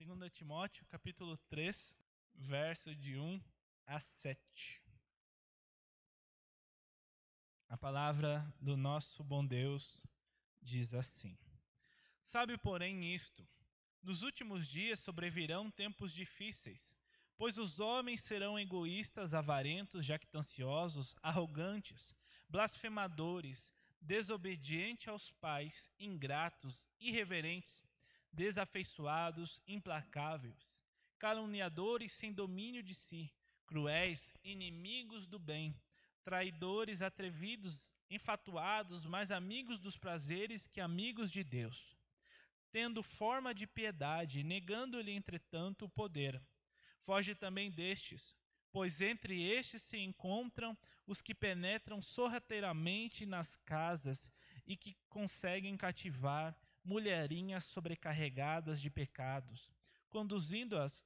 2 Timóteo, capítulo 3, verso de 1 a 7. A palavra do nosso bom Deus diz assim: Sabe, porém, isto: nos últimos dias sobrevirão tempos difíceis, pois os homens serão egoístas, avarentos, jactanciosos, arrogantes, blasfemadores, desobedientes aos pais, ingratos, irreverentes, desafeiçoados, implacáveis, caluniadores sem domínio de si, cruéis, inimigos do bem, traidores, atrevidos, enfatuados, mais amigos dos prazeres que amigos de Deus, tendo forma de piedade, negando-lhe, entretanto, o poder. Foge também destes, pois entre estes se encontram os que penetram sorrateiramente nas casas e que conseguem cativar mulherinhas sobrecarregadas de pecados, conduzidas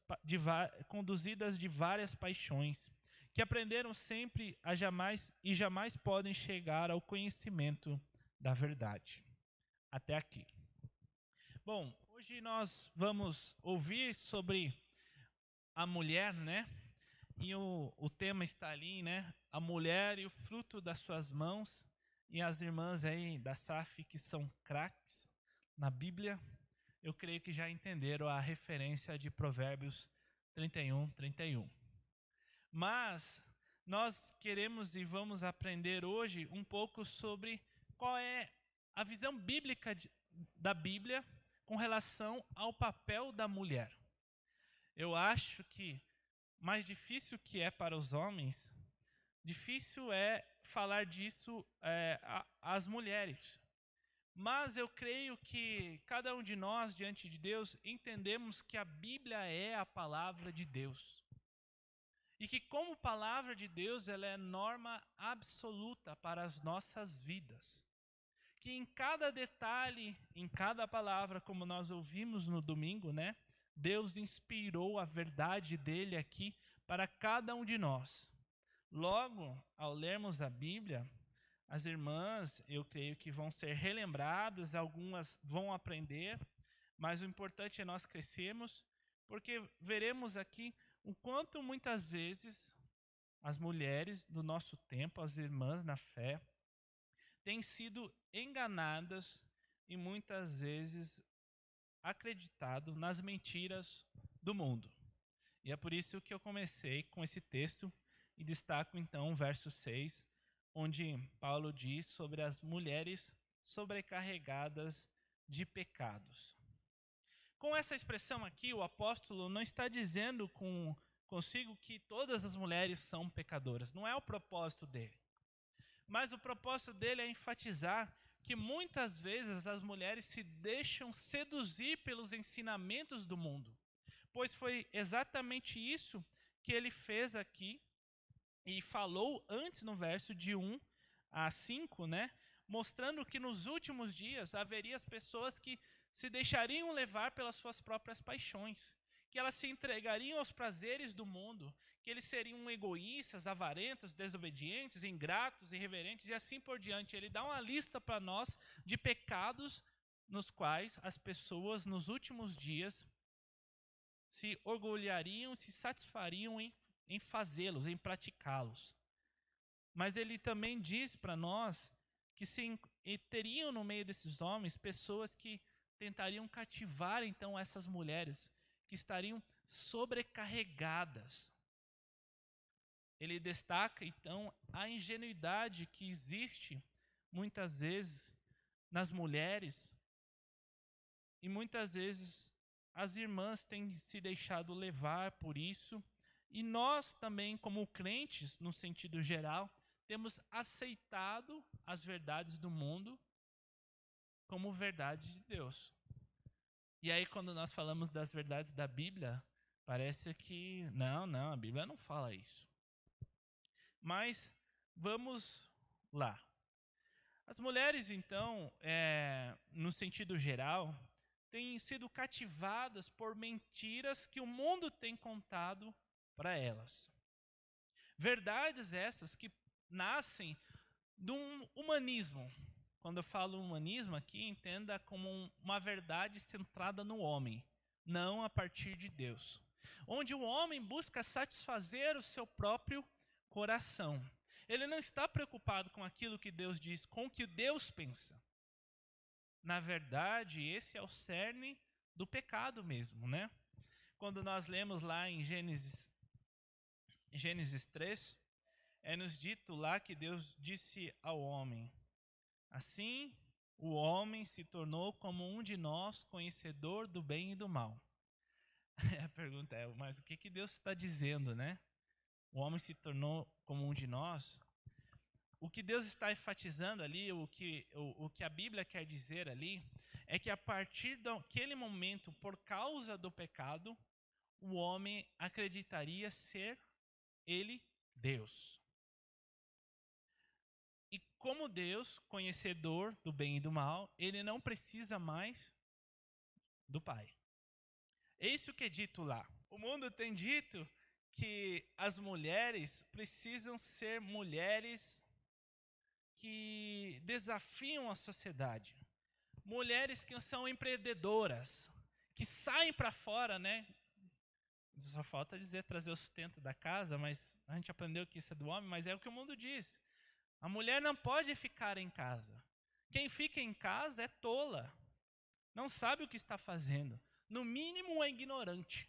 de várias paixões, que aprenderam sempre a jamais podem chegar ao conhecimento da verdade. Até aqui. Bom, hoje nós vamos ouvir sobre a mulher, né? E o tema está ali, né? A mulher e o fruto das suas mãos. E as irmãs aí da SAF que são craques na Bíblia, eu creio que já entenderam a referência de Provérbios 31. Mas nós queremos e vamos aprender hoje um pouco sobre qual é a visão bíblica da Bíblia com relação ao papel da mulher. Eu acho que mais difícil que é para os homens, difícil é falar disso às mulheres. Mas eu creio que cada um de nós, diante de Deus, entendemos que a Bíblia é a palavra de Deus. E que como palavra de Deus, ela é norma absoluta para as nossas vidas. Que em cada detalhe, em cada palavra, como nós ouvimos no domingo, né? Deus inspirou a verdade dele aqui para cada um de nós. Logo, ao lermos a Bíblia, as irmãs, eu creio que vão ser relembradas, algumas vão aprender, mas o importante é nós crescermos, porque veremos aqui o quanto muitas vezes as mulheres do nosso tempo, as irmãs na fé, têm sido enganadas e muitas vezes acreditado nas mentiras do mundo. E é por isso que eu comecei com esse texto e destaco então o verso 6, onde Paulo diz sobre as mulheres sobrecarregadas de pecados. Com essa expressão aqui, o apóstolo não está dizendo consigo que todas as mulheres são pecadoras. Não é o propósito dele. Mas o propósito dele é enfatizar que muitas vezes as mulheres se deixam seduzir pelos ensinamentos do mundo. Pois foi exatamente isso que ele fez aqui e falou antes no verso de 1 a 5, né? Mostrando que nos últimos dias haveria as pessoas que se deixariam levar pelas suas próprias paixões, que elas se entregariam aos prazeres do mundo, que eles seriam egoístas, avarentos, desobedientes, ingratos, irreverentes e assim por diante. Ele dá uma lista para nós de pecados nos quais as pessoas nos últimos dias se orgulhariam, se satisfariam em fazê-los, em praticá-los. Mas ele também diz para nós que teriam no meio desses homens pessoas que tentariam cativar então essas mulheres, que estariam sobrecarregadas. Ele destaca então a ingenuidade que existe muitas vezes nas mulheres e muitas vezes as irmãs têm se deixado levar por isso e nós também, como crentes, no sentido geral, temos aceitado as verdades do mundo como verdades de Deus. E aí quando nós falamos das verdades da Bíblia, parece que não, a Bíblia não fala isso. Mas vamos lá. As mulheres, então, no sentido geral, têm sido cativadas por mentiras que o mundo tem contado para elas. Verdades essas que nascem de um humanismo. Quando eu falo humanismo aqui, entenda como uma verdade centrada no homem, não a partir de Deus. Onde o homem busca satisfazer o seu próprio coração. Ele não está preocupado com aquilo que Deus diz, com o que Deus pensa. Na verdade, esse é o cerne do pecado mesmo, né? Quando nós lemos lá em Gênesis 3, é nos dito lá que Deus disse ao homem: assim, o homem se tornou como um de nós, conhecedor do bem e do mal. A pergunta é, mas o que Deus está dizendo, né? O homem se tornou como um de nós. O que Deus está enfatizando ali, o que a Bíblia quer dizer ali, é que a partir daquele momento, por causa do pecado, o homem acreditaria ser ele Deus. E como Deus, conhecedor do bem e do mal, ele não precisa mais do Pai. É isso que é dito lá. O mundo tem dito que as mulheres precisam ser mulheres que desafiam a sociedade. Mulheres que são empreendedoras, que saem para fora, né? Só falta dizer trazer o sustento da casa, mas a gente aprendeu que isso é do homem, mas é o que o mundo diz. A mulher não pode ficar em casa. Quem fica em casa é tola. Não sabe o que está fazendo. No mínimo é ignorante.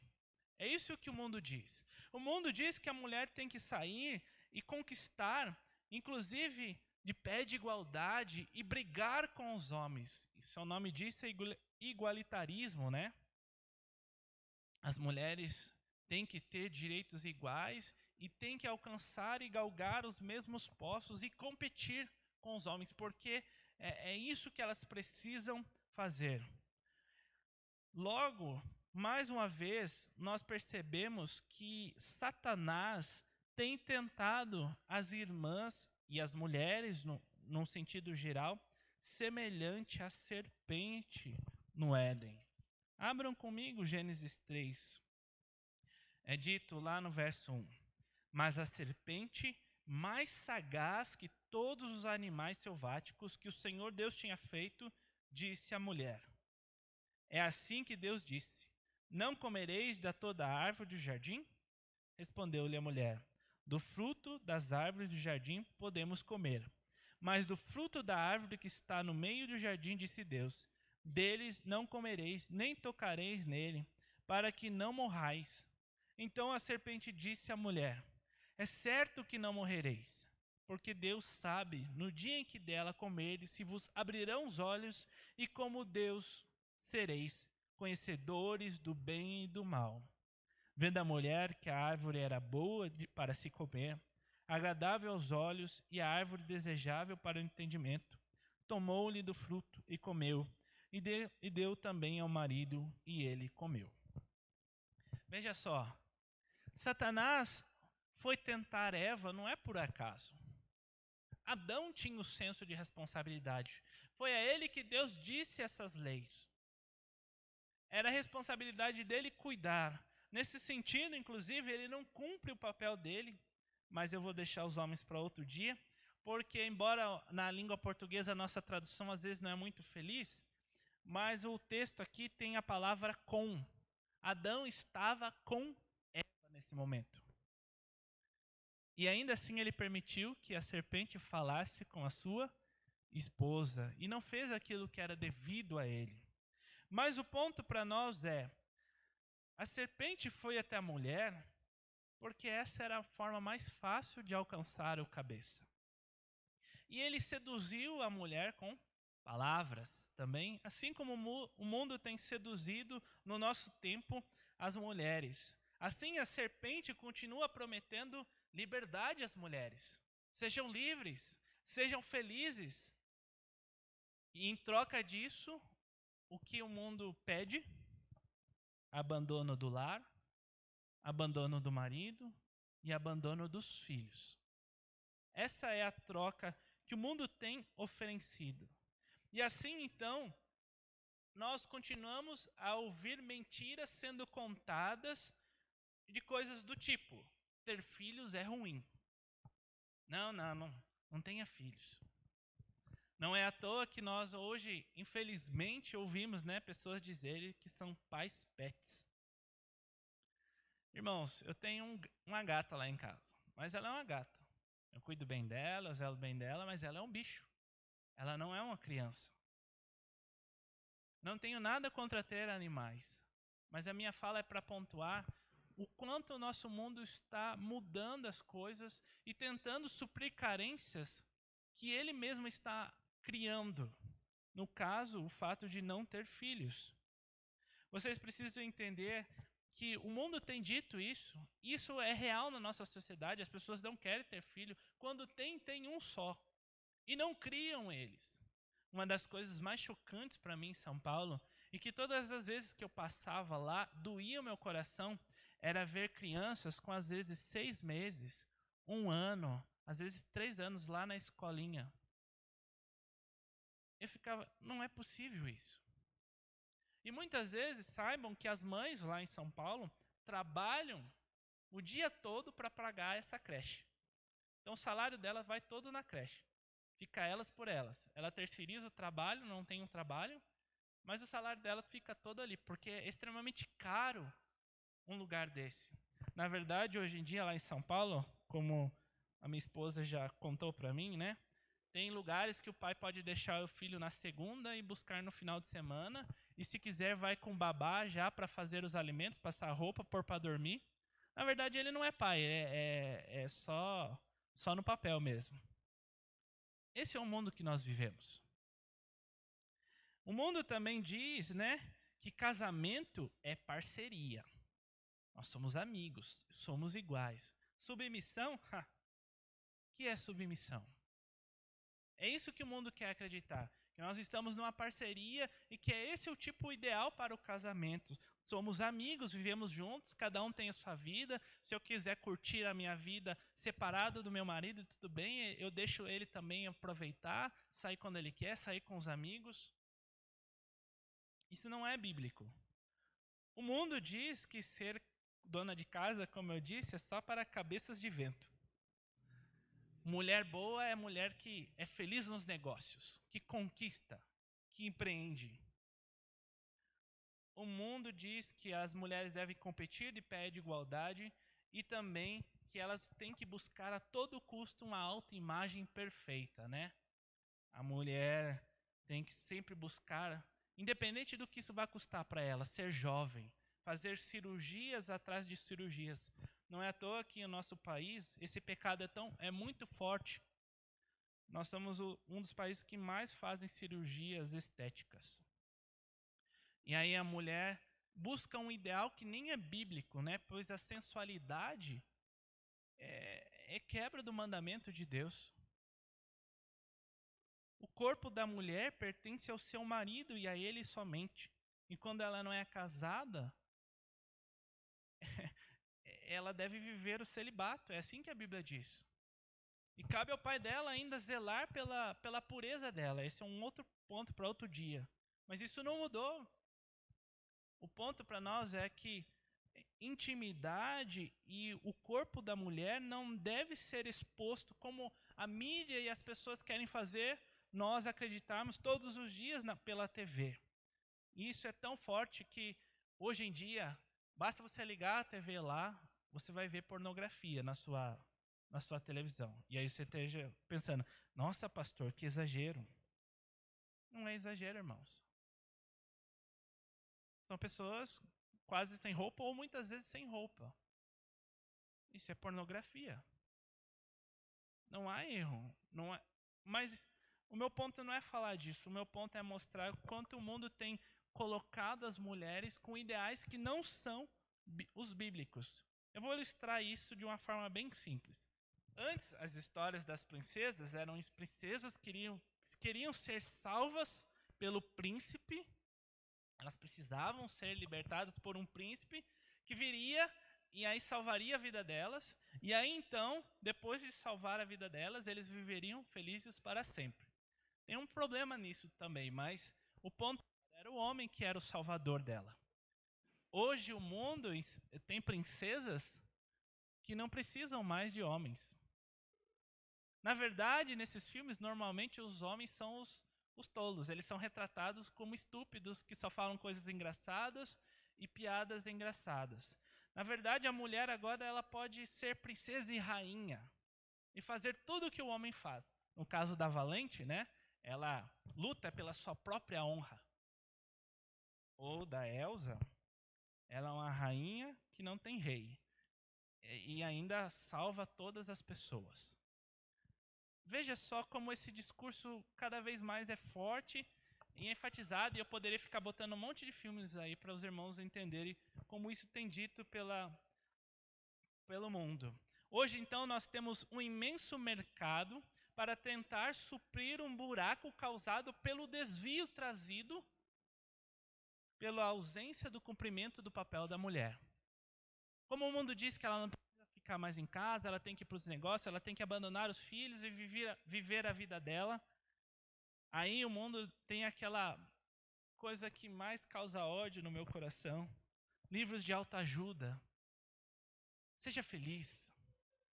É isso que o mundo diz. O mundo diz que a mulher tem que sair e conquistar, inclusive de pé de igualdade, e brigar com os homens. Isso, o nome disso é igualitarismo, né? As mulheres têm que ter direitos iguais e têm que alcançar e galgar os mesmos postos e competir com os homens, porque é isso que elas precisam fazer. Logo, mais uma vez, nós percebemos que Satanás tem tentado as irmãs e as mulheres, num sentido geral, semelhante à serpente no Éden. Abram comigo Gênesis 3. É dito lá no verso 1: mas a serpente, mais sagaz que todos os animais selváticos que o Senhor Deus tinha feito, disse à mulher: é assim que Deus disse: não comereis da toda árvore do jardim? Respondeu-lhe a mulher: do fruto das árvores do jardim podemos comer, mas do fruto da árvore que está no meio do jardim, disse Deus: deles não comereis, nem tocareis nele, para que não morrais. Então a serpente disse à mulher: é certo que não morrereis, porque Deus sabe, no dia em que dela comerdes, se vos abrirão os olhos, e como Deus sereis conhecedores do bem e do mal. Vendo a mulher que a árvore era boa para se comer, agradável aos olhos e a árvore desejável para o entendimento, tomou-lhe do fruto e comeu, e deu também ao marido, e ele comeu. Veja só, Satanás foi tentar Eva não é por acaso. Adão tinha o senso de responsabilidade. Foi a ele que Deus disse essas leis. Era a responsabilidade dele cuidar. Nesse sentido, inclusive, ele não cumpre o papel dele, mas eu vou deixar os homens para outro dia, porque embora na língua portuguesa a nossa tradução às vezes não é muito feliz, mas o texto aqui tem a palavra com. Adão estava com Eva nesse momento. E ainda assim ele permitiu que a serpente falasse com a sua esposa e não fez aquilo que era devido a ele. Mas o ponto para nós é: a serpente foi até a mulher porque essa era a forma mais fácil de alcançar o cabeça. E ele seduziu a mulher com palavras também, assim como o mundo tem seduzido no nosso tempo as mulheres. Assim a serpente continua prometendo liberdade às mulheres. Sejam livres, sejam felizes. E em troca disso, o que o mundo pede? Abandono do lar, abandono do marido e abandono dos filhos. Essa é a troca que o mundo tem oferecido. E assim, então, nós continuamos a ouvir mentiras sendo contadas de coisas do tipo: ter filhos é ruim. Não tenha filhos. Não é à toa que nós hoje, infelizmente, ouvimos, né, pessoas dizerem que são pais pets. Irmãos, eu tenho uma gata lá em casa, mas ela é uma gata. Eu cuido bem dela, eu zelo bem dela, mas ela é um bicho. Ela não é uma criança. Não tenho nada contra ter animais, mas a minha fala é para pontuar o quanto o nosso mundo está mudando as coisas e tentando suprir carências que ele mesmo está criando. No caso, o fato de não ter filhos. Vocês precisam entender que o mundo tem dito isso. Isso é real na nossa sociedade. As pessoas não querem ter filho. Quando tem um só. E não criam eles. Uma das coisas mais chocantes para mim em São Paulo, e que todas as vezes que eu passava lá, doía o meu coração, era ver crianças com às vezes 6 meses, 1 ano, às vezes 3 anos lá na escolinha. Eu ficava, não é possível isso. E muitas vezes saibam que as mães lá em São Paulo trabalham o dia todo para pagar essa creche. Então o salário dela vai todo na creche. Fica elas por elas. Ela terceiriza o trabalho, não tem um trabalho, mas o salário dela fica todo ali, porque é extremamente caro um lugar desse. Na verdade, hoje em dia lá em São Paulo, como a minha esposa já contou para mim, né? Tem lugares que o pai pode deixar o filho na segunda e buscar no final de semana, e se quiser vai com babá já para fazer os alimentos, passar roupa, pôr para dormir. Na verdade, ele não é pai, é só no papel mesmo. Esse é o mundo que nós vivemos. O mundo também diz, né, que casamento é parceria. Nós somos amigos, somos iguais. Submissão? Que é submissão? É isso que o mundo quer acreditar, que nós estamos numa parceria e que esse é o tipo ideal para o casamento. Somos amigos, vivemos juntos, cada um tem a sua vida. Se eu quiser curtir a minha vida separado do meu marido, tudo bem, eu deixo ele também aproveitar, sair quando ele quer, sair com os amigos. Isso não é bíblico. O mundo diz que ser dona de casa, como eu disse, é só para cabeças de vento. Mulher boa é mulher que é feliz nos negócios, que conquista, que empreende. O mundo diz que as mulheres devem competir de pé de igualdade e também que elas têm que buscar a todo custo uma autoimagem perfeita, né? A mulher tem que sempre buscar, independente do que isso vai custar para ela, ser jovem, fazer cirurgias atrás de cirurgias. Não é à toa que no nosso país esse pecado é muito forte. Nós somos um dos países que mais fazem cirurgias estéticas. E aí a mulher busca um ideal que nem é bíblico, né? Pois a sensualidade é quebra do mandamento de Deus. O corpo da mulher pertence ao seu marido e a ele somente. E quando ela não é casada, ela deve viver o celibato. É assim que a Bíblia diz. E cabe ao pai dela ainda zelar pela pureza dela. Esse é um outro ponto para outro dia. Mas isso não mudou. O ponto para nós é que intimidade e o corpo da mulher não deve ser exposto como a mídia e as pessoas querem fazer nós acreditarmos todos os dias pela TV. E isso é tão forte que hoje em dia basta você ligar a TV lá, você vai ver pornografia na sua televisão. E aí você esteja pensando, nossa pastor, que exagero. Não é exagero, irmãos. São pessoas quase sem roupa ou muitas vezes sem roupa. Isso é pornografia. Não há erro. Não há... Mas o meu ponto não é falar disso. O meu ponto é mostrar quanto o mundo tem colocado as mulheres com ideais que não são os bíblicos. Eu vou ilustrar isso de uma forma bem simples. Antes, as histórias das princesas eram as princesas que queriam ser salvas pelo príncipe. Elas precisavam ser libertadas por um príncipe que viria e aí salvaria a vida delas. E aí então, depois de salvar a vida delas, eles viveriam felizes para sempre. Tem um problema nisso também, mas o ponto era o homem que era o salvador dela. Hoje o mundo tem princesas que não precisam mais de homens. Na verdade, nesses filmes, normalmente os homens são os tolos. Eles são retratados como estúpidos que só falam coisas engraçadas e piadas engraçadas. Na verdade, a mulher agora ela pode ser princesa e rainha e fazer tudo o que o homem faz. No caso da Valente, né? Ela luta pela sua própria honra. Ou da Elsa, ela é uma rainha que não tem rei e ainda salva todas as pessoas. Veja só como esse discurso cada vez mais é forte e enfatizado, e eu poderia ficar botando um monte de filmes aí para os irmãos entenderem como isso tem dito pelo mundo. Hoje, então, nós temos um imenso mercado para tentar suprir um buraco causado pelo desvio trazido pela ausência do cumprimento do papel da mulher. Como o mundo diz que ela não precisa ficar mais em casa, ela tem que ir para os negócios, ela tem que abandonar os filhos e viver a vida dela. Aí o mundo tem aquela coisa que mais causa ódio no meu coração. Livros de autoajuda. Seja feliz.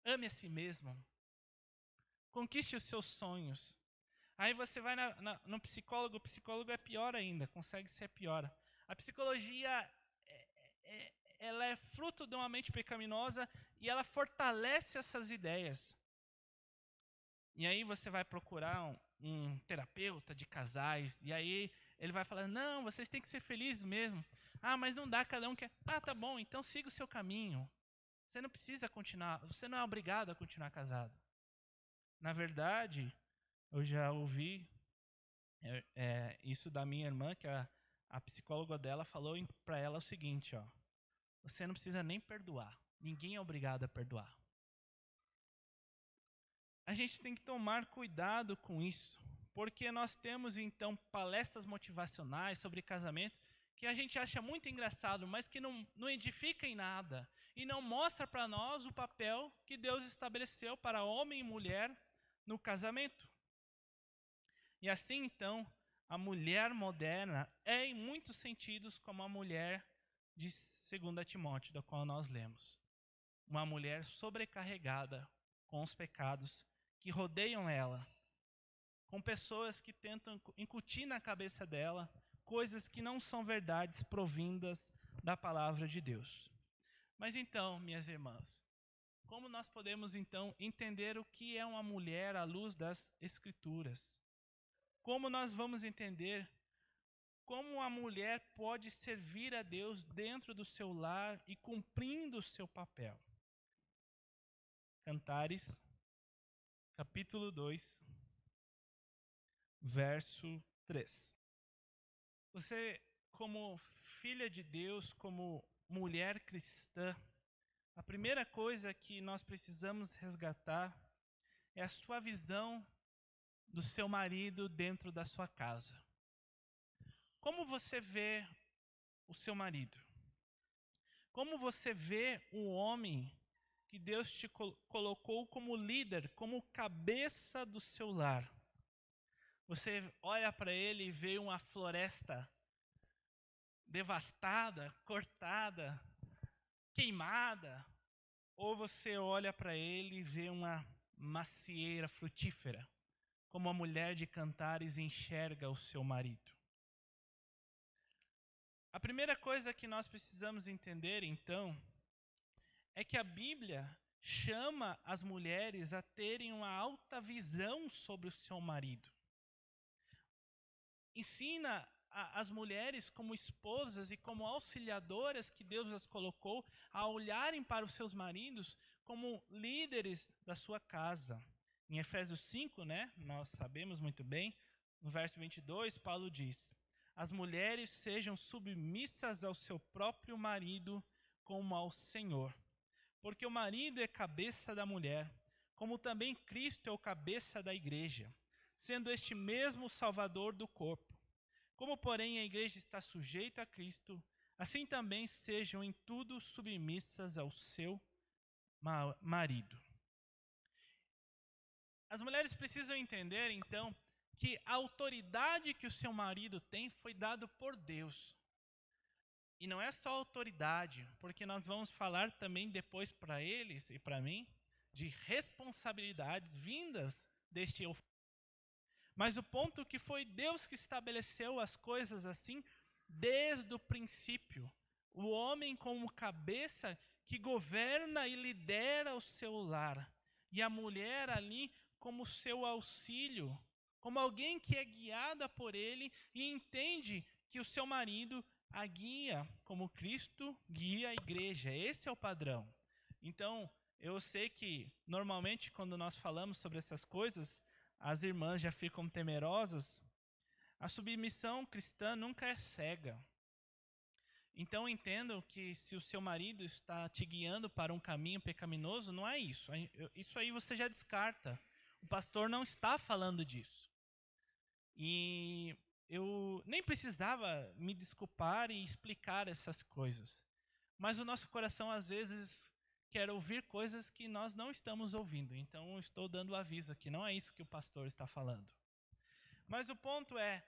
Ame a si mesmo. Conquiste os seus sonhos. Aí você vai no psicólogo, o psicólogo é pior ainda, consegue ser pior. A psicologia ela é fruto de uma mente pecaminosa e ela fortalece essas ideias. E aí você vai procurar um terapeuta de casais, e aí ele vai falar, não, vocês têm que ser felizes mesmo. Ah, mas não dá, cada um quer. Ah, tá bom, então siga o seu caminho. Você não precisa continuar, você não é obrigado a continuar casado. Na verdade, eu já ouvi isso da minha irmã, que a psicóloga dela falou para ela o seguinte, ó, você não precisa nem perdoar, ninguém é obrigado a perdoar. A gente tem que tomar cuidado com isso, porque nós temos então palestras motivacionais sobre casamento que a gente acha muito engraçado, mas que não edifica em nada e não mostra para nós o papel que Deus estabeleceu para homem e mulher no casamento. E assim então, a mulher moderna é em muitos sentidos como a mulher de 2 Timóteo, da qual nós lemos. Uma mulher sobrecarregada com os pecados que rodeiam ela, com pessoas que tentam incutir na cabeça dela coisas que não são verdades provindas da palavra de Deus. Mas então, minhas irmãs, como nós podemos então entender o que é uma mulher à luz das Escrituras? Como nós vamos entender como a mulher pode servir a Deus dentro do seu lar e cumprindo o seu papel? Cantares, capítulo 2, verso 3. Você, como filha de Deus, como mulher cristã, a primeira coisa que nós precisamos resgatar é a sua visão do seu marido dentro da sua casa. Como você vê o seu marido? Como você vê o homem que Deus te colocou como líder, como cabeça do seu lar? Você olha para ele e vê uma floresta devastada, cortada, queimada, ou você olha para ele e vê uma macieira frutífera, como a mulher de Cantares enxerga o seu marido? A primeira coisa que nós precisamos entender, então, é que a Bíblia chama as mulheres a terem uma alta visão sobre o seu marido. Ensina as mulheres como esposas e como auxiliadoras que Deus as colocou a olharem para os seus maridos como líderes da sua casa. Em Efésios 5, nós sabemos muito bem, no verso 22, Paulo diz: as mulheres sejam submissas ao seu próprio marido como ao Senhor. Porque o marido é cabeça da mulher, como também Cristo é o cabeça da igreja, sendo este mesmo o Salvador do corpo. Como, porém, a igreja está sujeita a Cristo, assim também sejam em tudo submissas ao seu marido. As mulheres precisam entender, então, que a autoridade que o seu marido tem foi dada por Deus. E não é só autoridade, porque nós vamos falar também depois para eles e para mim, de responsabilidades vindas deste mas o ponto que foi Deus que estabeleceu as coisas assim desde o princípio. O homem como cabeça que governa e lidera o seu lar. E a mulher ali como seu auxílio, como alguém que é guiada por ele e entende que o seu marido a guia, como Cristo guia a igreja. Esse é o padrão. Então, eu sei que normalmente quando nós falamos sobre essas coisas, as irmãs já ficam temerosas. A submissão cristã nunca é cega. Então entendam que se o seu marido está te guiando para um caminho pecaminoso, não é isso. Isso aí você já descarta. O pastor não está falando disso. E eu nem precisava me desculpar e explicar essas coisas. Mas o nosso coração às vezes quer ouvir coisas que nós não estamos ouvindo. Então eu estou dando o aviso aqui, não é isso que o pastor está falando. Mas o ponto é,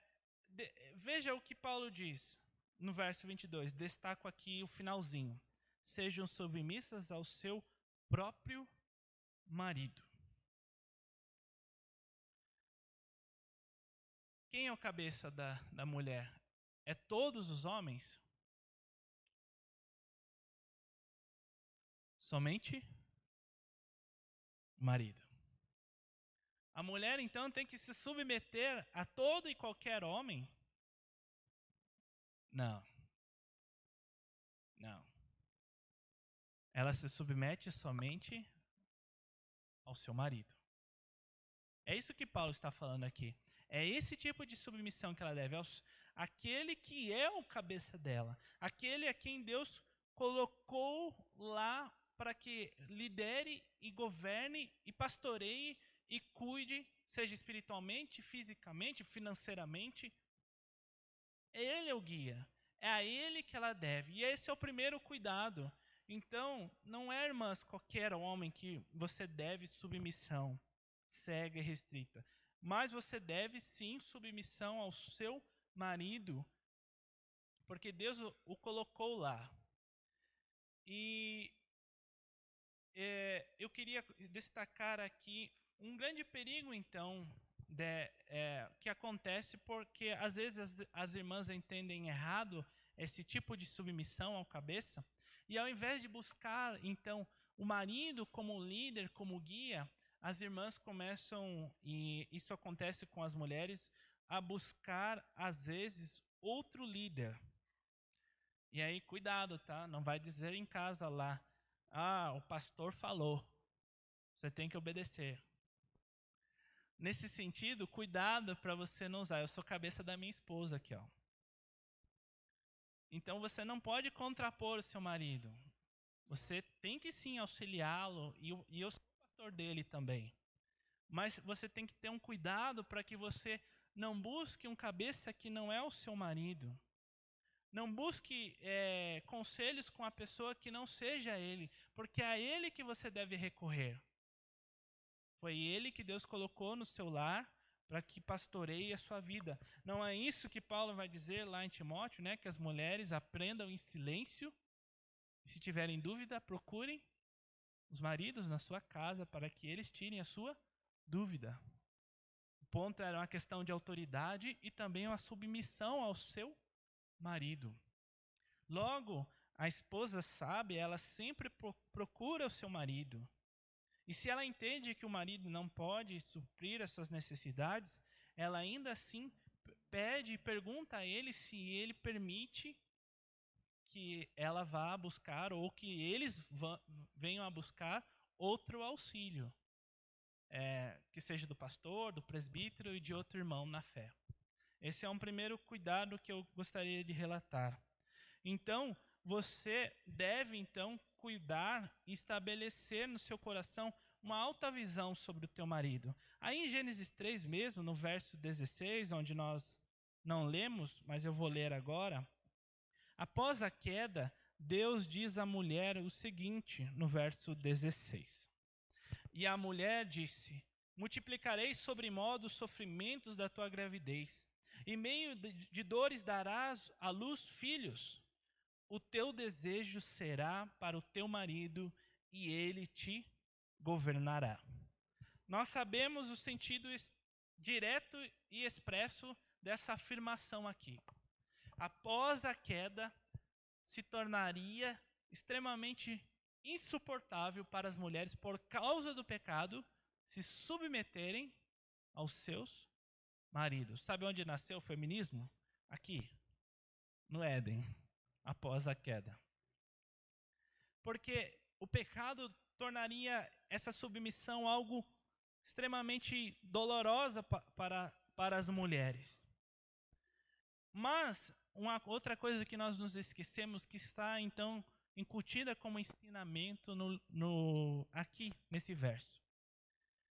veja o que Paulo diz no verso 22. Destaco aqui o finalzinho. Sejam submissas ao seu próprio marido. Quem é o cabeça da mulher? É todos os homens? Somente o marido. A mulher, então, tem que se submeter a todo e qualquer homem? Não. Não. Ela se submete somente ao seu marido. É isso que Paulo está falando aqui. É esse tipo de submissão que ela deve àquele que é o cabeça dela, aquele a quem Deus colocou lá para que lidere e governe e pastoreie e cuide, seja espiritualmente, fisicamente, financeiramente. Ele é o guia. É a ele que ela deve. E esse é o primeiro cuidado. Então, não é, irmãs, qualquer homem que você deve submissão cega e restrita. Mas você deve sim submissão ao seu marido, porque Deus o colocou lá. E eu queria destacar aqui um grande perigo, então, que acontece porque às vezes as irmãs entendem errado esse tipo de submissão ao cabeça, e ao invés de buscar, então, o marido como líder, como guia, as irmãs começam, e isso acontece com as mulheres, a buscar, às vezes, outro líder. E aí, cuidado, tá? Não vai dizer em casa lá, o pastor falou, você tem que obedecer. Nesse sentido, cuidado para você não usar. Eu sou cabeça da minha esposa aqui, ó. Então você não pode contrapor o seu marido. Você tem que sim auxiliá-lo, e eu sou pastor dele também. Mas você tem que ter um cuidado para que você não busque um cabeça que não é o seu marido. Não busque conselhos com a pessoa que não seja ele, porque é a ele que você deve recorrer. Foi ele que Deus colocou no seu lar para que pastoreie a sua vida. Não é isso que Paulo vai dizer lá em Timóteo, né? Que as mulheres aprendam em silêncio. E se tiverem dúvida, procurem os maridos na sua casa para que eles tirem a sua dúvida. O ponto era uma questão de autoridade e também uma submissão ao seu marido. Logo, a esposa sábia, ela sempre procura o seu marido. E se ela entende que o marido não pode suprir as suas necessidades, ela ainda assim pede e pergunta a ele se ele permite que ela vá buscar ou que eles venham a buscar outro auxílio, que seja do pastor, do presbítero e de outro irmão na fé. Esse é um primeiro cuidado que eu gostaria de relatar. Então, você deve então cuidar e estabelecer no seu coração uma alta visão sobre o teu marido. Aí em Gênesis 3 mesmo, no verso 16, onde nós não lemos, mas eu vou ler agora. Após a queda, Deus diz à mulher o seguinte, no verso 16. E a mulher disse: multiplicarei sobremodo os sofrimentos da tua gravidez, e meio de dores darás à luz filhos. O teu desejo será para o teu marido, e ele te governará. Nós sabemos o sentido direto e expresso dessa afirmação aqui. Após a queda, se tornaria extremamente insuportável para as mulheres, por causa do pecado, se submeterem aos seus maridos. Sabe onde nasceu o feminismo? Aqui, no Éden, após a queda. Porque o pecado tornaria essa submissão algo extremamente dolorosa para as mulheres. Mas uma outra coisa que nós nos esquecemos, que está então incutida como ensinamento aqui nesse verso,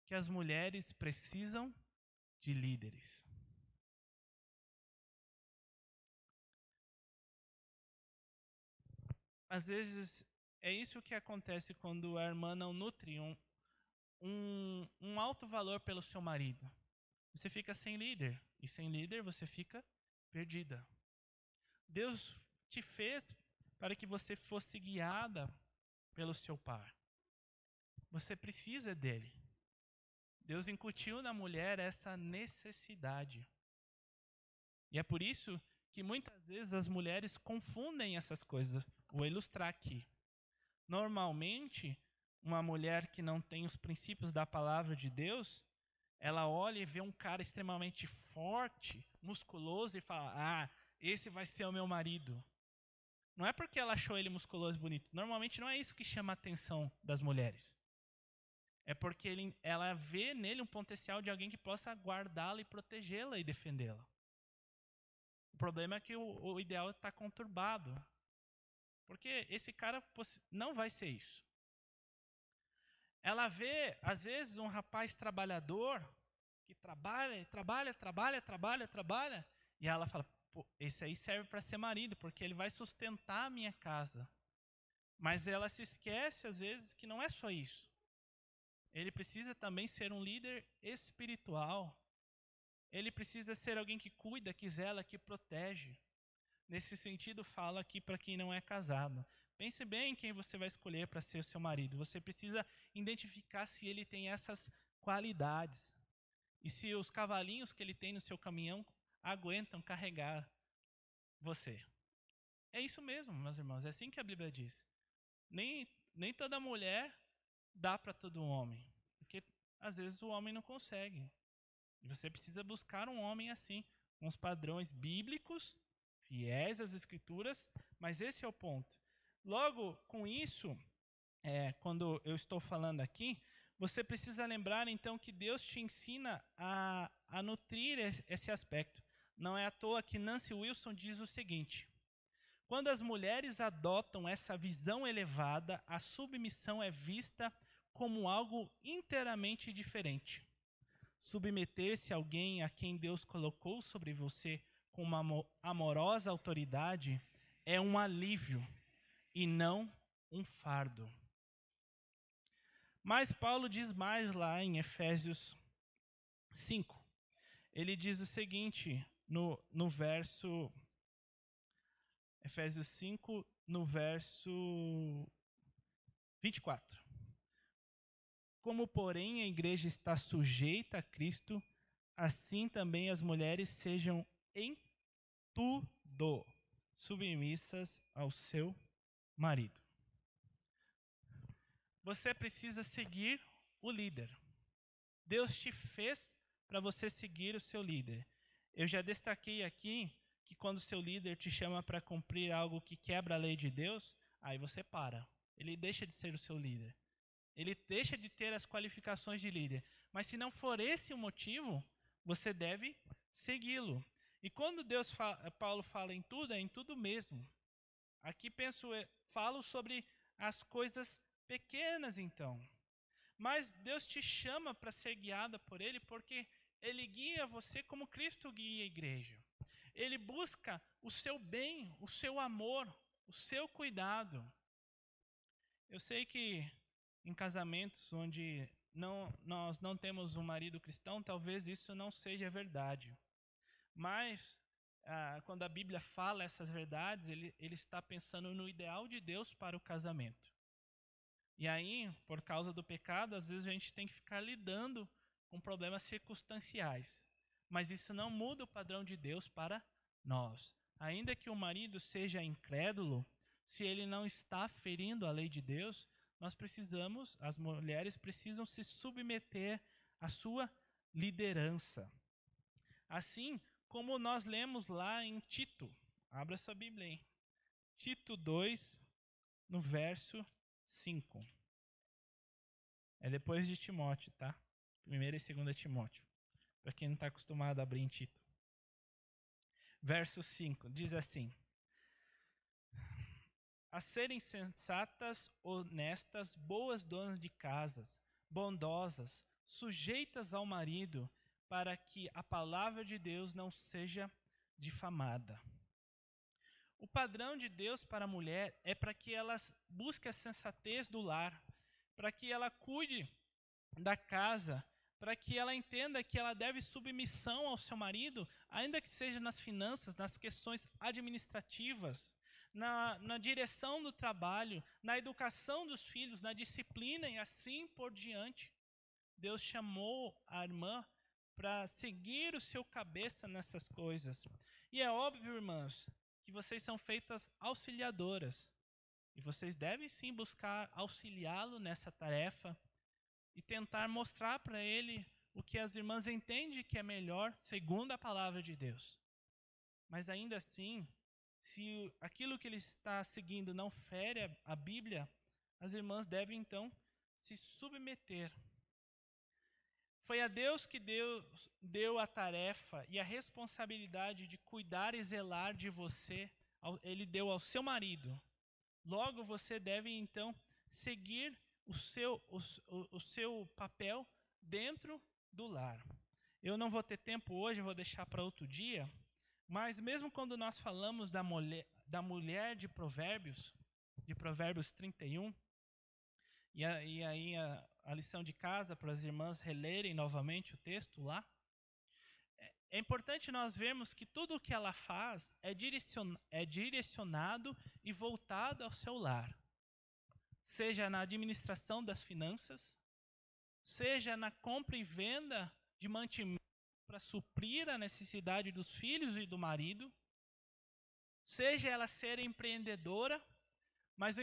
que as mulheres precisam de líderes. Às vezes é isso que acontece quando a irmã não nutre um alto valor pelo seu marido. Você fica sem líder, e sem líder você fica perdida. Deus te fez para que você fosse guiada pelo seu par. Você precisa dele. Deus incutiu na mulher essa necessidade. E é por isso que muitas vezes as mulheres confundem essas coisas. Vou ilustrar aqui. Normalmente, uma mulher que não tem os princípios da palavra de Deus, ela olha e vê um cara extremamente forte, musculoso e fala: ah, esse vai ser o meu marido. Não é porque ela achou ele musculoso e bonito. Normalmente não é isso que chama a atenção das mulheres. É porque ela vê nele um potencial de alguém que possa guardá-la e protegê-la e defendê-la. O problema é que o ideal está conturbado. Porque esse cara não vai ser isso. Ela vê, às vezes, um rapaz trabalhador que trabalha, e ela fala: pô, esse aí serve para ser marido, porque ele vai sustentar a minha casa. Mas ela se esquece, às vezes, que não é só isso. Ele precisa também ser um líder espiritual. Ele precisa ser alguém que cuida, que zela, que protege. Nesse sentido, falo aqui para quem não é casado. Pense bem em quem você vai escolher para ser o seu marido. Você precisa identificar se ele tem essas qualidades. E se os cavalinhos que ele tem no seu caminhão aguentam carregar você. É isso mesmo, meus irmãos. É assim que a Bíblia diz. Nem toda mulher dá para todo homem. Porque às vezes o homem não consegue. E você precisa buscar um homem assim, com os padrões bíblicos, fiéis às Escrituras, mas esse é o ponto. Logo, com isso, quando eu estou falando aqui, você precisa lembrar então que Deus te ensina a nutrir esse aspecto. Não é à toa que Nancy Wilson diz o seguinte: quando as mulheres adotam essa visão elevada, a submissão é vista como algo inteiramente diferente. Submeter-se a alguém a quem Deus colocou sobre você com uma amorosa autoridade é um alívio e não um fardo. Mas Paulo diz mais lá em Efésios 5. Ele diz o seguinte no verso... Efésios 5, no verso 24. Como, porém, a igreja está sujeita a Cristo, assim também as mulheres sejam em tudo submissas ao seu marido. Você precisa seguir o líder. Deus te fez para você seguir o seu líder. Eu já destaquei aqui que quando o seu líder te chama para cumprir algo que quebra a lei de Deus, aí você para. Ele deixa de ser o seu líder. Ele deixa de ter as qualificações de líder. Mas se não for esse o motivo, você deve segui-lo. E quando Paulo fala em tudo, é em tudo mesmo. Aqui falo sobre as coisas pequenas então. Mas Deus te chama para ser guiada por Ele, porque Ele guia você como Cristo guia a igreja. Ele busca o seu bem, o seu amor, o seu cuidado. Eu sei que em casamentos onde nós não temos um marido cristão, talvez isso não seja verdade. Mas, quando a Bíblia fala essas verdades, ele está pensando no ideal de Deus para o casamento. E aí, por causa do pecado, às vezes a gente tem que ficar lidando com problemas circunstanciais. Mas isso não muda o padrão de Deus para nós. Ainda que o marido seja incrédulo, se ele não está ferindo a lei de Deus, as mulheres precisam se submeter à sua liderança. Assim como nós lemos lá em Tito, abra sua Bíblia aí, Tito 2, no verso 5. É depois de Timóteo, tá? 1ª e 2ª Timóteo. Para quem não está acostumado a abrir em Tito. Verso 5, diz assim: a serem sensatas, honestas, boas donas de casas, bondosas, sujeitas ao marido, para que a palavra de Deus não seja difamada. O padrão de Deus para a mulher é para que ela busque a sensatez do lar, para que ela cuide da casa, para que ela entenda que ela deve submissão ao seu marido, ainda que seja nas finanças, nas questões administrativas, na direção do trabalho, na educação dos filhos, na disciplina e assim por diante. Deus chamou a irmã para seguir o seu cabeça nessas coisas. E é óbvio, irmãs, que vocês são feitas auxiliadoras. E vocês devem sim buscar auxiliá-lo nessa tarefa e tentar mostrar para ele o que as irmãs entendem que é melhor segundo a palavra de Deus. Mas ainda assim, se aquilo que ele está seguindo não fere a Bíblia, as irmãs devem então se submeter. Foi a Deus que deu a tarefa e a responsabilidade de cuidar e zelar de você. Ele deu ao seu marido. Logo, você deve então seguir o seu papel dentro do lar. Eu não vou ter tempo hoje, vou deixar para outro dia. Mas mesmo quando nós falamos da mulher de Provérbios 31, e aí a lição de casa para as irmãs relerem novamente o texto lá, é importante nós vermos que tudo o que ela faz é direcionado e voltado ao seu lar. Seja na administração das finanças, seja na compra e venda de mantimento para suprir a necessidade dos filhos e do marido, seja ela ser empreendedora, mas o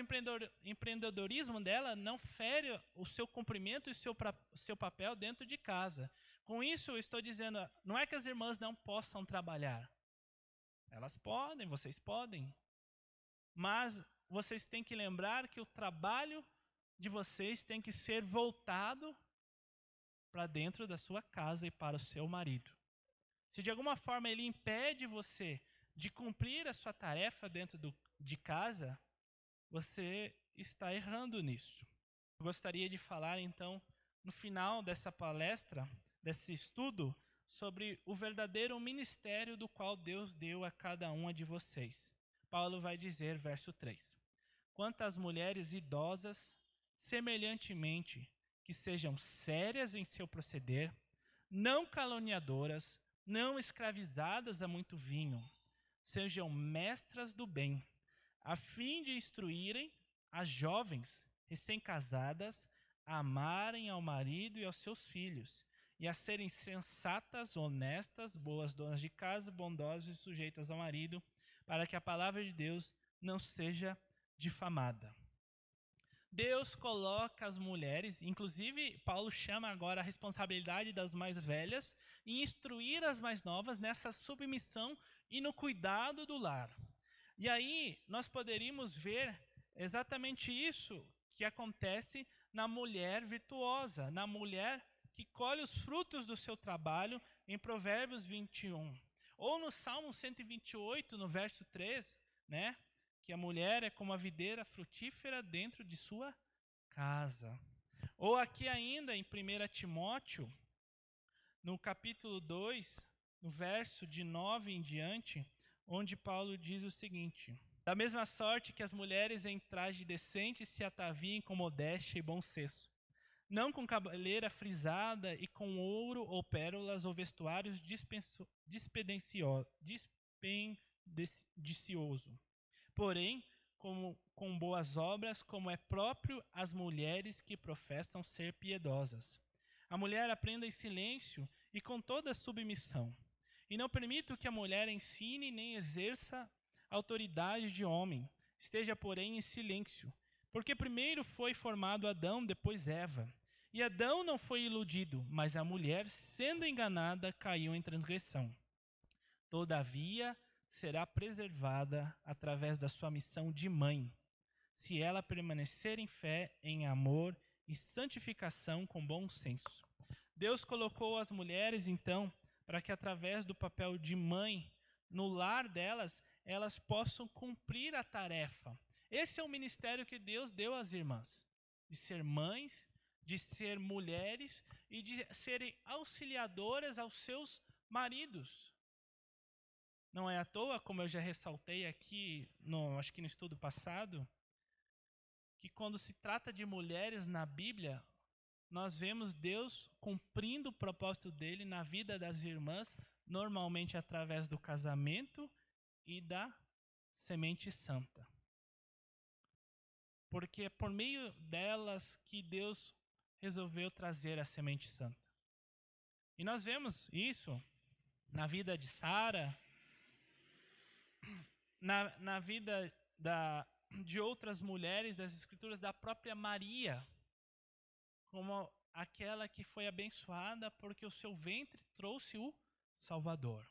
empreendedorismo dela não fere o seu cumprimento e o seu papel dentro de casa. Com isso, eu estou dizendo, não é que as irmãs não possam trabalhar. Elas podem, vocês podem. Mas vocês têm que lembrar que o trabalho de vocês tem que ser voltado para dentro da sua casa e para o seu marido. Se de alguma forma ele impede você de cumprir a sua tarefa dentro de casa, você está errando nisso. Eu gostaria de falar, então, no final dessa palestra, desse estudo, sobre o verdadeiro ministério do qual Deus deu a cada uma de vocês. Paulo vai dizer, verso 3: quanto às mulheres idosas, semelhantemente, que sejam sérias em seu proceder, não caluniadoras, não escravizadas a muito vinho, sejam mestras do bem, a fim de instruírem as jovens recém-casadas a amarem ao marido e aos seus filhos, e a serem sensatas, honestas, boas donas de casa, bondosas e sujeitas ao marido, para que a palavra de Deus não seja difamada. Deus coloca as mulheres, inclusive Paulo chama agora a responsabilidade das mais velhas, em instruir as mais novas nessa submissão e no cuidado do lar. E aí nós poderíamos ver exatamente isso que acontece na mulher virtuosa, na mulher que colhe os frutos do seu trabalho em Provérbios 21. Ou no Salmo 128, no verso 3, né? Que a mulher é como a videira frutífera dentro de sua casa. Ou aqui ainda em 1 Timóteo, no capítulo 2, no verso de 9 em diante, onde Paulo diz o seguinte: da mesma sorte que as mulheres em traje decente se ataviem com modéstia e bom senso, não com cabeleira frisada e com ouro ou pérolas ou vestuários dispendicioso, porém com boas obras, como é próprio às mulheres que professam ser piedosas. A mulher aprenda em silêncio e com toda submissão. E não permito que a mulher ensine nem exerça autoridade de homem. Esteja, porém, em silêncio. Porque primeiro foi formado Adão, depois Eva. E Adão não foi iludido, mas a mulher, sendo enganada, caiu em transgressão. Todavia, será preservada através da sua missão de mãe, se ela permanecer em fé, em amor e santificação com bom senso. Deus colocou as mulheres, então, para que através do papel de mãe, no lar delas, elas possam cumprir a tarefa. Esse é o ministério que Deus deu às irmãs, de ser mães, de ser mulheres e de serem auxiliadoras aos seus maridos. Não é à toa, como eu já ressaltei aqui, acho que no estudo passado, que quando se trata de mulheres na Bíblia, nós vemos Deus cumprindo o propósito dele na vida das irmãs, normalmente através do casamento e da semente santa. Porque é por meio delas que Deus resolveu trazer a semente santa. E nós vemos isso na vida de Sara, na vida de outras mulheres das Escrituras, da própria Maria, como aquela que foi abençoada porque o seu ventre trouxe o Salvador.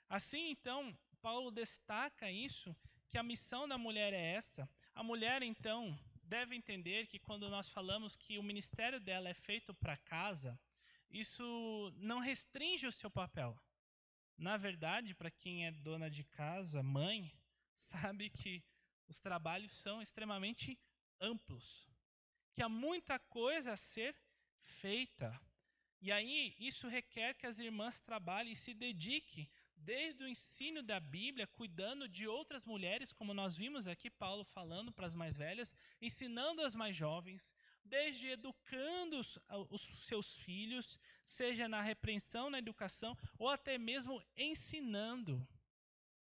Assim, então, Paulo destaca isso, que a missão da mulher é essa. A mulher, então, deve entender que quando nós falamos que o ministério dela é feito para casa, isso não restringe o seu papel. Na verdade, para quem é dona de casa, mãe, sabe que os trabalhos são extremamente amplos, que há muita coisa a ser feita. E aí, isso requer que as irmãs trabalhem e se dediquem desde o ensino da Bíblia, cuidando de outras mulheres, como nós vimos aqui Paulo falando para as mais velhas, ensinando as mais jovens, desde educando os seus filhos, seja na repreensão, na educação, ou até mesmo ensinando.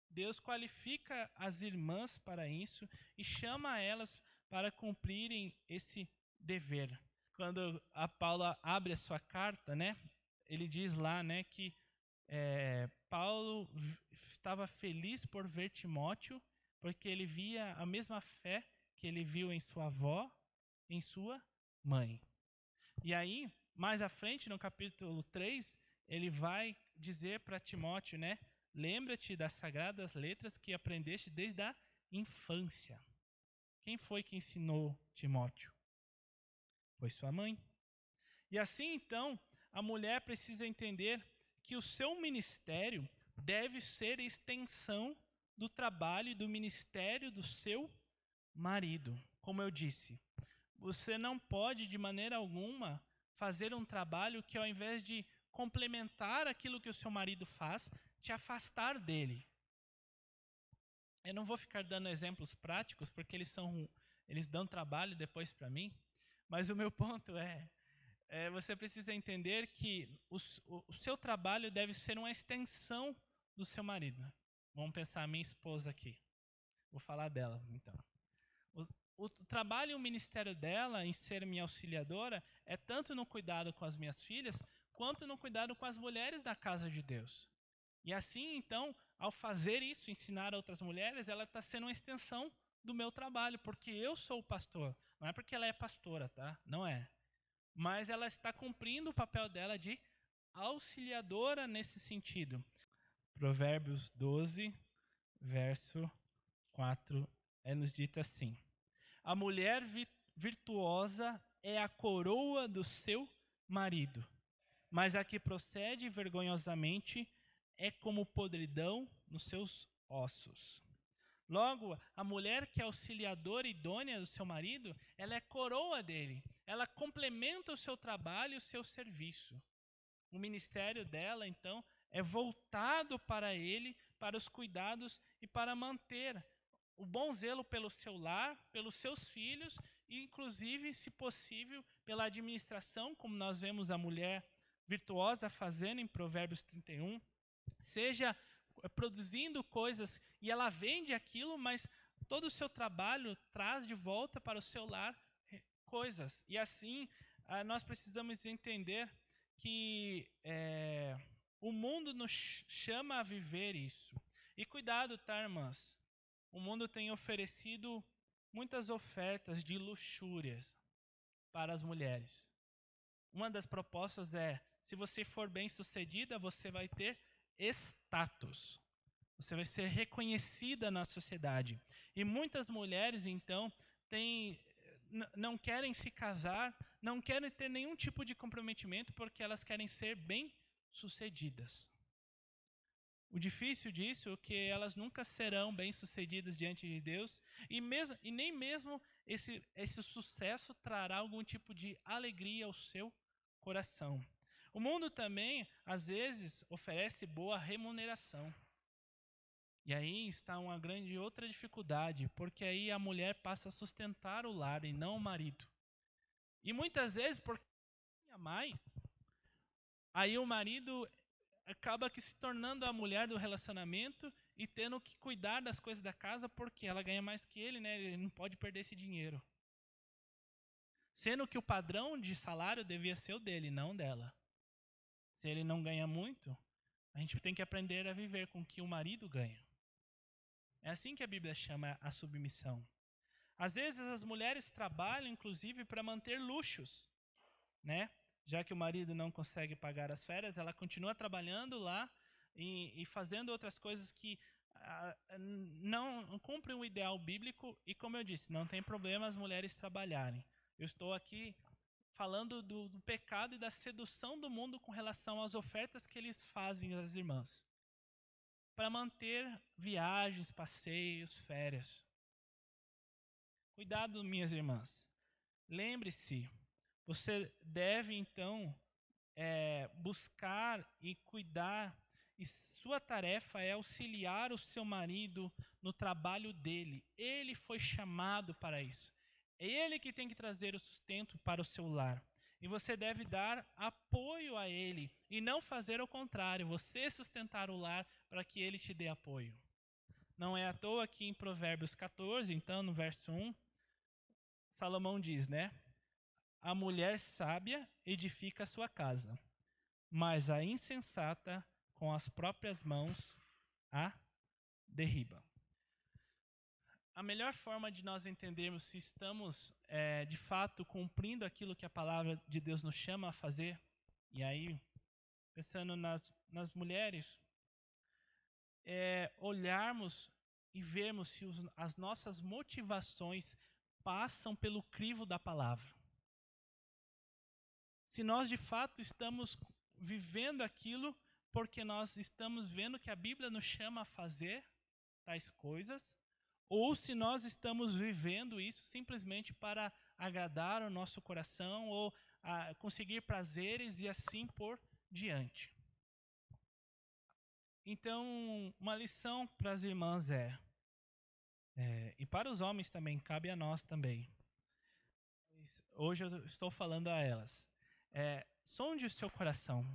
Deus qualifica as irmãs para isso e chama elas para cumprirem esse dever. Quando a Paula abre a sua carta, né, ele diz lá, né, que Paulo estava feliz por ver Timóteo, porque ele via a mesma fé que ele viu em sua avó, em sua mãe. E aí, mais à frente, no capítulo 3, ele vai dizer para Timóteo, né, lembra-te das sagradas letras que aprendeste desde a infância. Quem foi que ensinou Timóteo? Foi sua mãe. E assim, então, a mulher precisa entender que o seu ministério deve ser extensão do trabalho e do ministério do seu marido. Como eu disse, você não pode, de maneira alguma, fazer um trabalho que, ao invés de complementar aquilo que o seu marido faz, te afastar dele. Eu não vou ficar dando exemplos práticos, porque eles dão trabalho depois para mim, mas o meu ponto você precisa entender que o seu trabalho deve ser uma extensão do seu marido. Vamos pensar a minha esposa aqui. Vou falar dela, então. O trabalho e o ministério dela em ser minha auxiliadora é tanto no cuidado com as minhas filhas, quanto no cuidado com as mulheres da casa de Deus. E assim, então, ao fazer isso, ensinar a outras mulheres, ela está sendo uma extensão do meu trabalho, porque eu sou o pastor. Não é porque ela é pastora, tá? Não é. Mas ela está cumprindo o papel dela de auxiliadora nesse sentido. Provérbios 12, verso 4, nos dito assim: a mulher virtuosa é a coroa do seu marido, mas a que procede vergonhosamente é como podridão nos seus ossos. Logo, a mulher que é auxiliadora idônea do seu marido, ela é coroa dele. Ela complementa o seu trabalho e o seu serviço. O ministério dela, então, é voltado para ele, para os cuidados e para manter o bom zelo pelo seu lar, pelos seus filhos e, inclusive, se possível, pela administração, como nós vemos a mulher virtuosa fazendo em Provérbios 31, seja produzindo coisas e ela vende aquilo, mas todo o seu trabalho traz de volta para o seu lar coisas. E assim, nós precisamos entender que o mundo nos chama a viver isso. E cuidado, tá, irmãs? O mundo tem oferecido muitas ofertas de luxúrias para as mulheres. Uma das propostas é: se você for bem-sucedida, você vai ter status. Você vai ser reconhecida na sociedade. E muitas mulheres, então, não querem se casar, não querem ter nenhum tipo de comprometimento porque elas querem ser bem-sucedidas. O difícil disso é que elas nunca serão bem-sucedidas diante de Deus e nem mesmo esse sucesso trará algum tipo de alegria ao seu coração. O mundo também, às vezes, oferece boa remuneração. E aí está uma grande outra dificuldade, porque aí a mulher passa a sustentar o lar e não o marido. E muitas vezes, porque ganha mais, aí o marido acaba que se tornando a mulher do relacionamento e tendo que cuidar das coisas da casa porque ela ganha mais que ele, né? Ele não pode perder esse dinheiro. Sendo que o padrão de salário devia ser o dele, não dela. Se ele não ganha muito, a gente tem que aprender a viver com o que o marido ganha. É assim que a Bíblia chama a submissão. Às vezes as mulheres trabalham, inclusive, para manter luxos, né? Já que o marido não consegue pagar as férias, ela continua trabalhando lá e fazendo outras coisas que não cumprem o ideal bíblico. E como eu disse, não tem problema as mulheres trabalharem. Eu estou aqui falando do pecado e da sedução do mundo com relação às ofertas que eles fazem às irmãs, para manter viagens, passeios, férias. Cuidado, minhas irmãs. Lembre-se, você deve então buscar e cuidar, e sua tarefa é auxiliar o seu marido no trabalho dele. Ele foi chamado para isso. É ele que tem que trazer o sustento para o seu lar. E você deve dar apoio a ele e não fazer o contrário, você sustentar o lar para que ele te dê apoio. Não é à toa que em Provérbios 14, então, no verso 1, Salomão diz, né? A mulher sábia edifica a sua casa, mas a insensata com as próprias mãos a derriba. A melhor forma de nós entendermos se estamos de fato cumprindo aquilo que a palavra de Deus nos chama a fazer, e aí, pensando nas mulheres, olharmos e vermos se as nossas motivações passam pelo crivo da palavra. Se nós de fato estamos vivendo aquilo porque nós estamos vendo que a Bíblia nos chama a fazer tais coisas, ou se nós estamos vivendo isso simplesmente para agradar o nosso coração ou conseguir prazeres e assim por diante. Então, uma lição para as irmãs e para os homens também, cabe a nós também. Hoje eu estou falando a elas. Sonde o seu coração.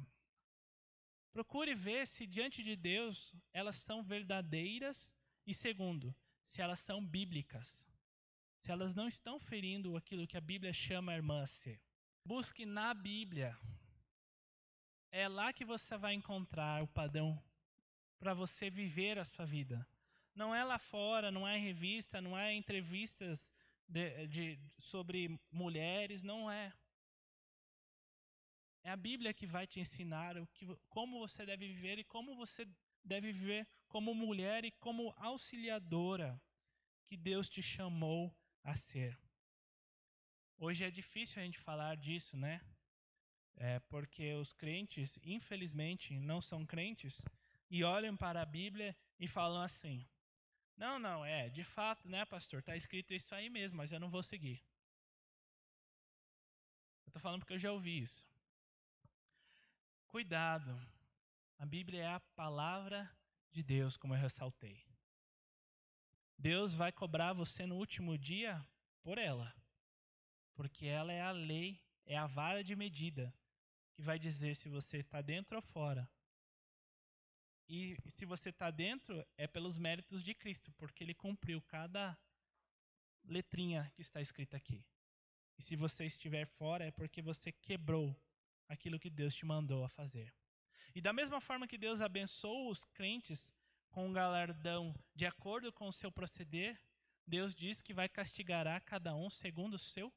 Procure ver se diante de Deus elas são verdadeiras e, segundo, se elas são bíblicas. Se elas não estão ferindo aquilo que a Bíblia chama a irmã a ser. Busque na Bíblia. É lá que você vai encontrar o padrão para você viver a sua vida. Não é lá fora, não é em revista, não é em entrevistas sobre mulheres, não é. É a Bíblia que vai te ensinar como você deve viver e como você deve viver como mulher e como auxiliadora que Deus te chamou a ser. Hoje é difícil a gente falar disso, né? Porque os crentes, infelizmente, não são crentes e olham para a Bíblia e falam assim: não, de fato, né, pastor? Está escrito isso aí mesmo, mas eu não vou seguir. Eu estou falando porque eu já ouvi isso. Cuidado, a Bíblia é a palavra de Deus, como eu ressaltei. Deus vai cobrar você no último dia por ela, porque ela é a lei, é a vara de medida que vai dizer se você está dentro ou fora. E se você está dentro, é pelos méritos de Cristo, porque ele cumpriu cada letrinha que está escrita aqui. E se você estiver fora, é porque você quebrou aquilo que Deus te mandou a fazer. E da mesma forma que Deus abençoa os crentes com um galardão de acordo com o seu proceder, Deus diz que vai castigar a cada um segundo o seu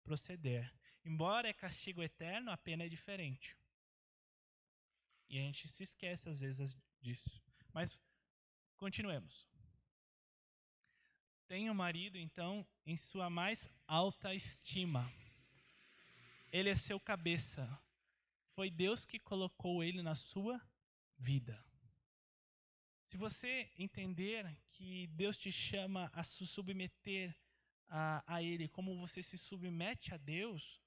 proceder. Embora é castigo eterno, a pena é diferente. E a gente se esquece às vezes disso. Mas continuemos. Tenha o marido, então, em sua mais alta estima. Ele é seu cabeça. Foi Deus que colocou ele na sua vida. Se você entender que Deus te chama a se submeter a Ele, como você se submete a Deus,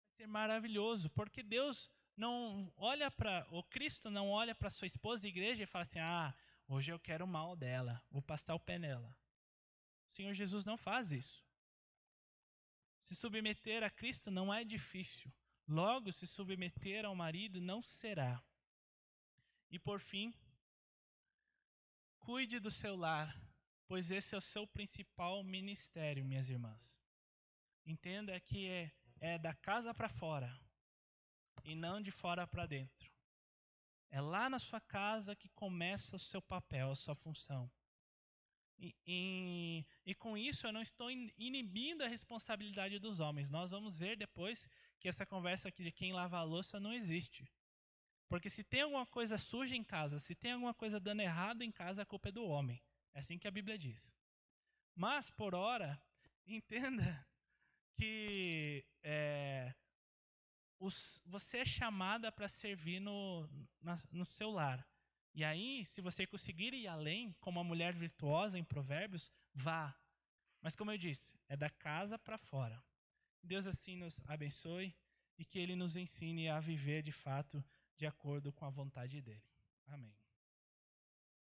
vai ser maravilhoso, porque Deus não olha para, o Cristo não olha para sua esposa e igreja e fala assim: ah, hoje eu quero o mal dela, vou passar o pé nela. O Senhor Jesus não faz isso. Se submeter a Cristo não é difícil. Logo, se submeter ao marido não será. E por fim, cuide do seu lar, pois esse é o seu principal ministério, minhas irmãs. Entenda que é da casa para fora e não de fora para dentro. É lá na sua casa que começa o seu papel, a sua função. E com isso eu não estou inibindo a responsabilidade dos homens. Nós vamos ver depois que essa conversa aqui de quem lava a louça não existe. Porque se tem alguma coisa suja em casa, se tem alguma coisa dando errado em casa, a culpa é do homem. É assim que a Bíblia diz. Mas, por ora, entenda que você é chamada para servir no seu lar. E aí, se você conseguir ir além, como a mulher virtuosa em Provérbios, vá. Mas como eu disse, é da casa para fora. Deus assim nos abençoe e que Ele nos ensine a viver de fato de acordo com a vontade dEle. Amém.